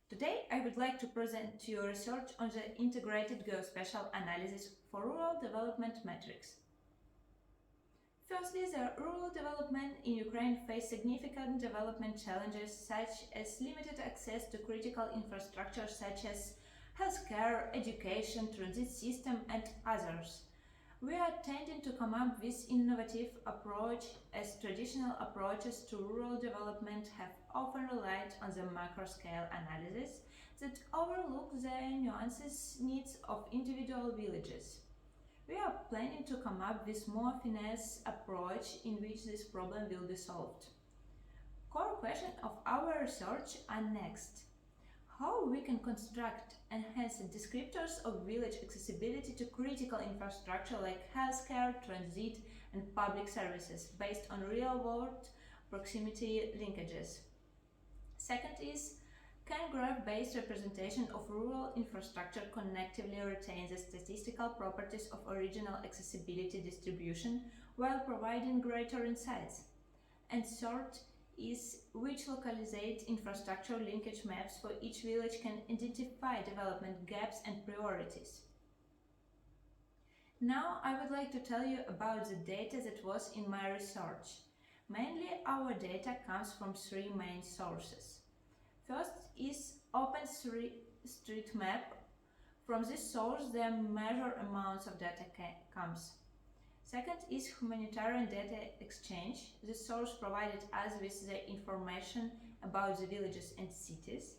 Today I would like to present to you research on the integrated geospatial analysis for rural development metrics. Firstly, the rural development in Ukraine face significant development challenges such as limited access to critical infrastructure such as healthcare, education, transit system and others. We are tending to come up with innovative approach as traditional approaches to rural development have often relied on the macro-scale analysis that overlook the nuances needs of individual villages. We are planning to come up with more finesse approach in which this problem will be solved. Core questions of our research are next. How we can construct enhanced descriptors of village accessibility to critical infrastructure like healthcare, transit and public services based on real-world proximity linkages. Second is, can graph-based representation of rural infrastructure connectively retain the statistical properties of original accessibility distribution while providing greater insights? And third is, which localized infrastructure linkage maps for each village can identify development gaps and priorities. Now I would like to tell you about the data that was in my research. Mainly our data comes from three main sources. First is OpenStreetMap. From this source the measure amounts of data comes. Second is humanitarian data exchange. This source provided us with the information about the villages and cities.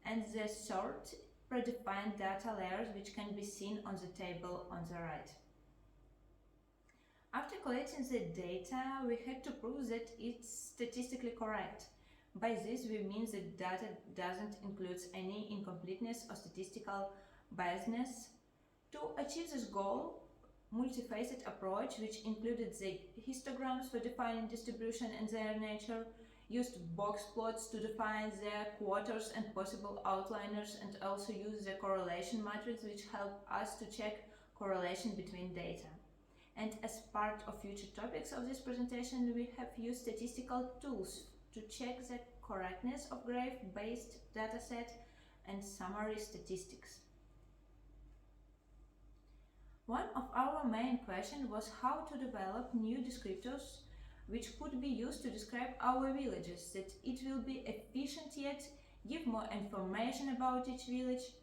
And the third, predefined data layers, which can be seen on the table on the right. After collecting the data, we had to prove that it's statistically correct. By this we mean that data doesn't include any incompleteness or statistical biasness. To achieve this goal, multifaceted approach, which included the histograms for defining distribution and their nature, used boxplots to define their quarters and possible outliners, and also used the correlation matrix, which helped us to check correlation between data. And as part of future topics of this presentation, we have used statistical tools to check the correctness of graph-based dataset and summary statistics. One of our main questions was how to develop new descriptors which could be used to describe our villages, that it will be efficient yet give more information about each village.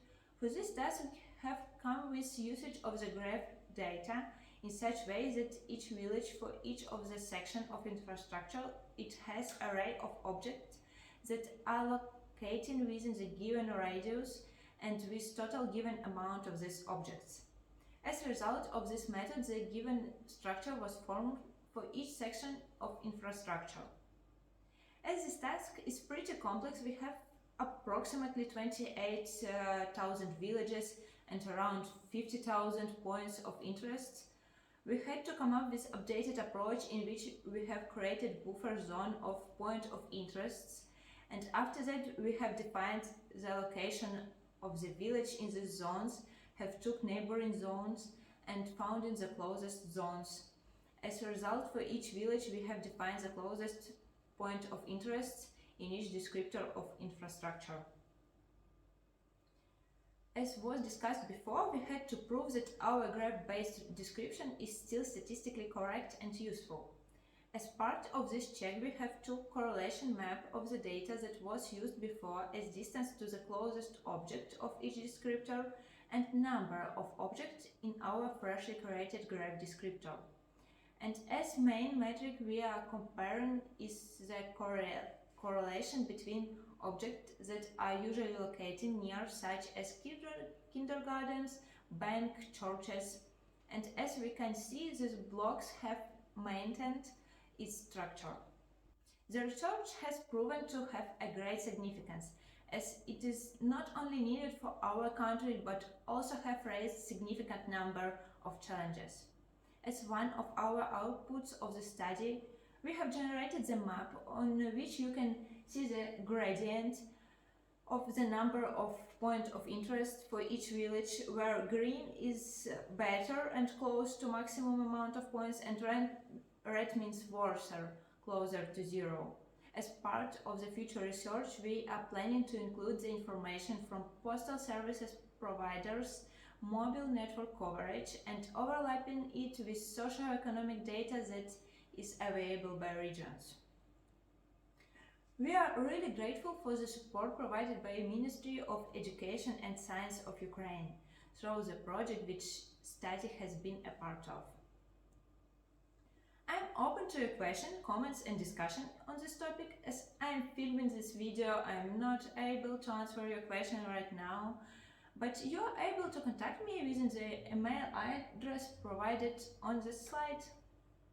For this task we have come with usage of the graph data in such way that each village, for each of the section of infrastructure, it has an array of objects that are located within the given radius and with total given amount of these objects. As a result of this method, the given structure was formed for each section of infrastructure. As this task is pretty complex, we have approximately 28,000 villages and around 50,000 points of interest. We had to come up with updated approach in which we have created buffer zone of point of interests, and after that we have defined the location of the village in these zones, have took neighboring zones and found in the closest zones. As a result, for each village we have defined the closest point of interest in each descriptor of infrastructure. As was discussed before, we had to prove that our graph-based description is still statistically correct and useful. As part of this check, we have took correlation map of the data that was used before as distance to the closest object of each descriptor and number of objects in our freshly created graph descriptor. And as main metric we are comparing is the correlation between objects that are usually located near, such as kindergartens, bank, churches, and as we can see, these blocks have maintained its structure. The research has proven to have a great significance, as it is not only needed for our country but also have raised significant number of challenges. As one of our outputs of the study, we have generated the map on which you can see the gradient of the number of points of interest for each village, where green is better and close to maximum amount of points and red means worse, closer to zero. As part of the future research, we are planning to include the information from postal services providers, mobile network coverage, and overlapping it with socio-economic data that is available by regions. We are really grateful for the support provided by the Ministry of Education and Science of Ukraine through the project which Static has been a part of. I'm open to your questions, comments and discussion on this topic. As I'm filming this video, I'm not able to answer your question right now, but you're able to contact me using the email address provided on this slide.